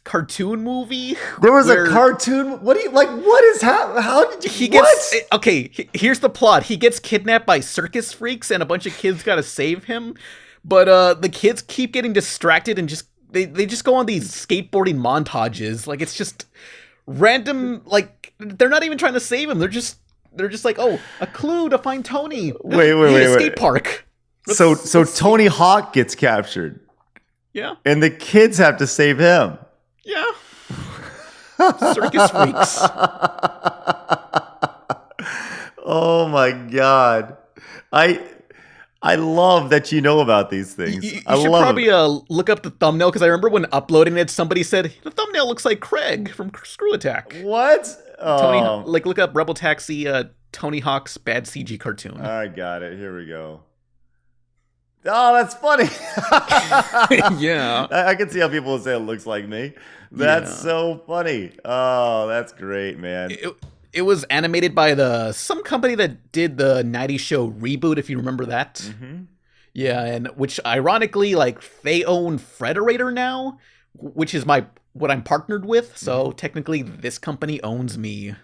cartoon movie. There was a cartoon. What do you like? What is how did you? Okay, here's the plot. He gets kidnapped by circus freaks, and a bunch of kids got to save him. But the kids keep getting distracted and just they just go on these skateboarding montages. Like it's just random. Like they're not even trying to save him. They're just like, oh, a clue to find Tony. Wait. Skate park. So Tony Hawk gets captured. Yeah. And the kids have to save him. Yeah. Circus freaks. Oh my God. I love that you know about these things. You should probably look up the thumbnail, because I remember when uploading it, somebody said, the thumbnail looks like Craig from ScrewAttack. What? Look up RebelTaxi Tony Hawk's bad CG cartoon. I got it. Here we go. Oh, that's funny. Yeah. I can see how people would say it looks like me. That's so funny. Oh, that's great, man. It was animated by some company that did the 90s show Reboot, if you remember that. Mm-hmm. Yeah, and which ironically, like, they own Frederator now, which is what I'm partnered with. So technically, this company owns me.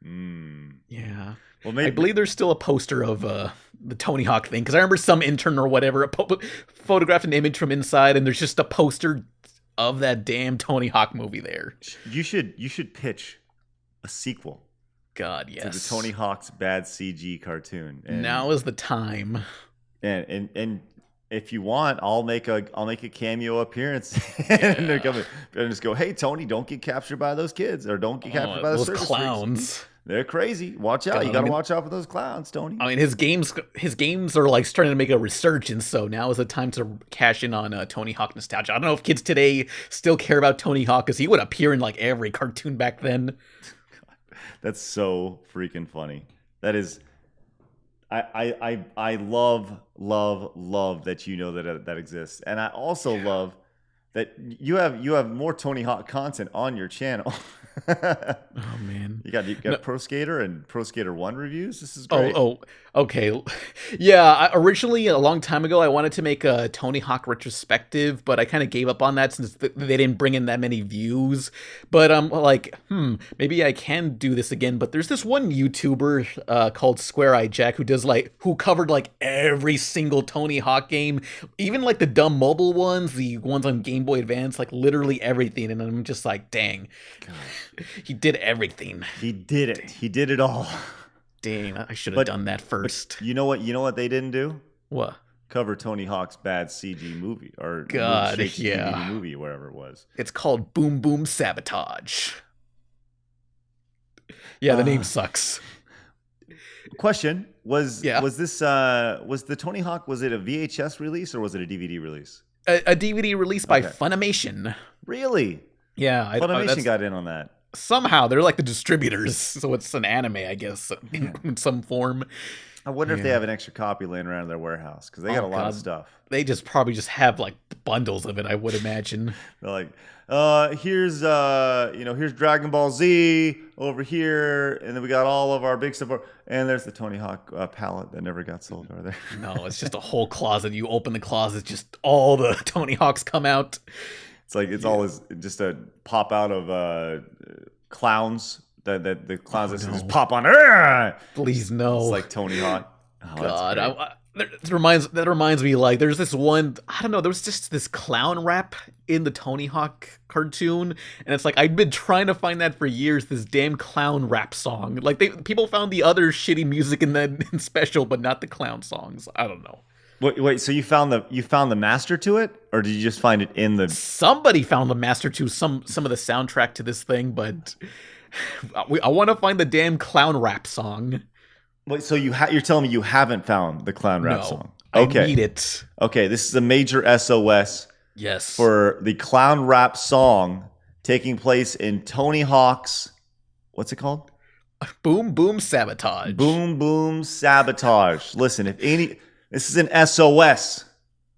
Yeah. Well, maybe I believe there's still a poster of the Tony Hawk thing, because I remember some intern or whatever photographed an image from inside, and there's just a poster of that damn Tony Hawk movie there. You should pitch a sequel. God, yes. To the Tony Hawk's bad CG cartoon. And now is the time. And if you want, I'll make a cameo appearance and they're coming and just go, hey Tony, don't get captured by those kids or don't get captured by those circus clowns. freaks. They're crazy. Watch out. You got to watch out for those clowns, Tony. I mean, his games are like starting to make a resurgence, so now is the time to cash in on Tony Hawk nostalgia. I don't know if kids today still care about Tony Hawk because he would appear in like every cartoon back then. That's so freaking funny. That is, I love that you know that exists, and I also love that you have more Tony Hawk content on your channel. Oh man, you got Pro Skater and Pro Skater 1 reviews. This is great. Okay. Yeah, originally a long time ago I wanted to make a Tony Hawk retrospective, but I kind of gave up on that since they didn't bring in that many views. But I'm like, maybe I can do this again. But there's this one YouTuber called ScrewAttack who covered like every single Tony Hawk game, even like the dumb mobile ones, the ones on Game Boy Advance, like literally everything. And I'm just like, dang. God. He did everything. He did it. He did it all. Dang, I should have done that first. You know what? You know what they didn't do? What? Cover Tony Hawk's bad CG movie or DVD movie, wherever it was. It's called Boom Boom Sabotage. Yeah, the name sucks. Question: Was the Tony Hawk? Was it a VHS release or was it a DVD release? A DVD release by Funimation. Really? Yeah, Funimation got in on that. Somehow they're like the distributors, so it's an anime, I guess, in some form. I wonder if they have an extra copy laying around in their warehouse because they got a lot of stuff. They probably have like bundles of it, I would imagine. They're like, here's Dragon Ball Z over here, and then we got all of our big stuff, and there's the Tony Hawk palette that never got sold over there. No, it's just a whole closet. You open the closet, just all the Tony Hawks come out. It's like it's always just a pop out of clowns that the clowns that just pop on. Please no. It's like Tony Hawk. Oh, God, that reminds me. Like, there's this one. I don't know. There was just this clown rap in the Tony Hawk cartoon, and it's like I've been trying to find that for years. This damn clown rap song. Like people found the other shitty music in special, but not the clown songs. I don't know. Wait, so you found the master to it, or did you just find it in the? Somebody found the master to some of the soundtrack to this thing, but I want to find the damn clown rap song. Wait, so you're telling me you haven't found the clown rap song? Okay, I need it. Okay, this is a major SOS. Yes, for the clown rap song taking place in Tony Hawk's. What's it called? Boom Boom Sabotage. Boom Boom Sabotage. Listen, this is an SOS,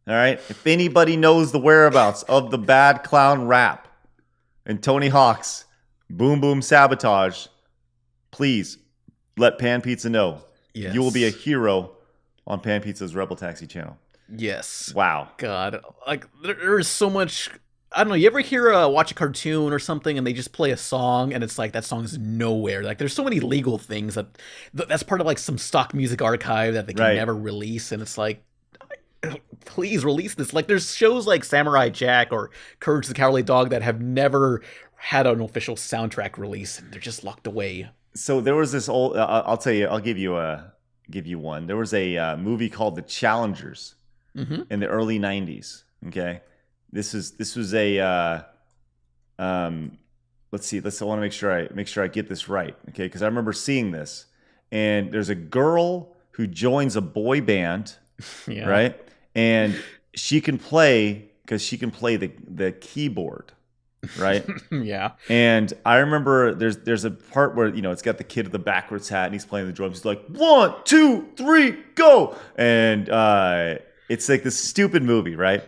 all right? If anybody knows the whereabouts of the bad clown rap and Tony Hawk's Boom Boom Sabotage, please let Pan Pizza know. Yes. You will be a hero on Pan Pizza's Rebel Taxi channel. Yes. Wow. God, like there is so much. I don't know. You ever watch a cartoon or something and they just play a song and it's like that song is nowhere. Like there's so many legal things that's part of like some stock music archive that they can never release, and it's like, please release this. Like there's shows like Samurai Jack or Courage the Cowardly Dog that have never had an official soundtrack release, and they're just locked away. So there was this old. I'll tell you. I'll give you one. There was a movie called The Challengers in the early '90s. Okay. This was a let's see. I want to make sure I get this right, okay? Because I remember seeing this, and there's a girl who joins a boy band, right? And she can play the keyboard, right? Yeah. And I remember there's a part where it's got the kid with the backwards hat and he's playing the drums. He's like 1, 2, 3, go, and it's like this stupid movie, right?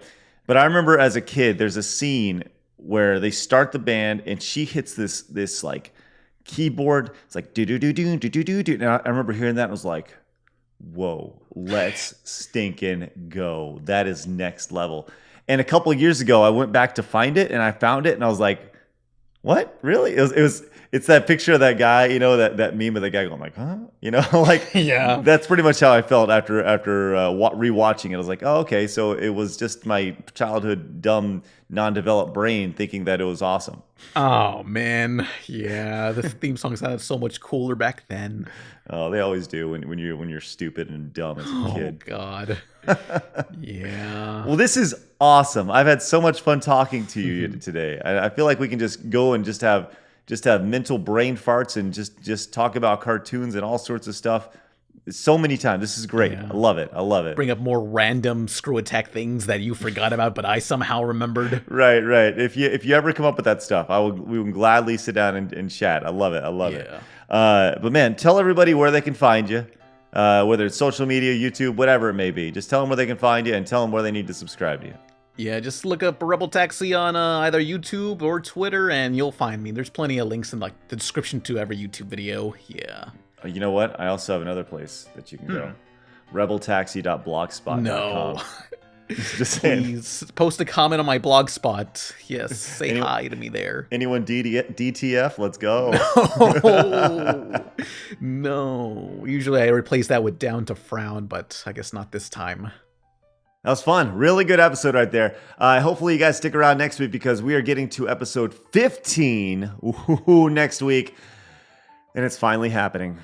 But I remember as a kid, there's a scene where they start the band and she hits this like keyboard. It's like do do do do do do do do. And I remember hearing that and I was like, "Whoa, let's stinking go! That is next level." And a couple of years ago, I went back to find it and I found it and I was like, "What? Really?" It It's that picture of that guy, that meme of the guy going like, huh? Like, Yeah. that's pretty much how I felt after rewatching it. I was like, oh, okay, so it was just my childhood dumb, non-developed brain thinking that it was awesome. Oh man, yeah. The theme song sounded so much cooler back then. Oh, they always do when you're stupid and dumb as a kid. Oh God. Yeah. Well, this is awesome. I've had so much fun talking to you today. I feel like we can just go and just have mental brain farts and just talk about cartoons and all sorts of stuff so many times. This is great. Yeah. I love it. Bring up more random ScrewAttack things that you forgot about, but I somehow remembered. Right. If you ever come up with that stuff, we will gladly sit down and chat. I love it. But man, tell everybody where they can find you, whether it's social media, YouTube, whatever it may be. Just tell them where they can find you and tell them where they need to subscribe to you. Yeah, just look up RebelTaxi on either YouTube or Twitter, and you'll find me. There's plenty of links in the description to every YouTube video. Yeah. You know what? I also have another place that you can go. RebelTaxi.blogspot.com. No. Just saying. Please post a comment on my blog spot. Yes, say hi to me there. Anyone DTF? Let's go. No. Usually I replace that with down to frown, but I guess not this time. That was fun. Really good episode right there. Hopefully you guys stick around next week because we are getting to episode 15 next week. And it's finally happening.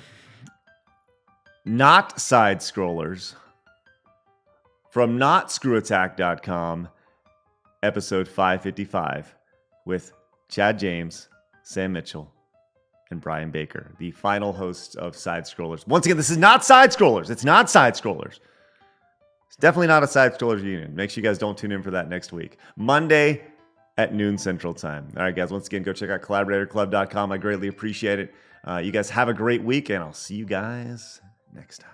Not side scrollers. From notscrewattack.com, episode 555 with Chad James, Sam Mitchell, and Brian Baker, the final hosts of Side Scrollers. Once again, this is not Side Scrollers. It's not Side Scrollers. It's definitely not a Side Scrollers reunion. Make sure you guys don't tune in for that next week. Monday at noon Central Time. All right, guys, once again, go check out collaboratorclub.com. I greatly appreciate it. You guys have a great week, and I'll see you guys next time.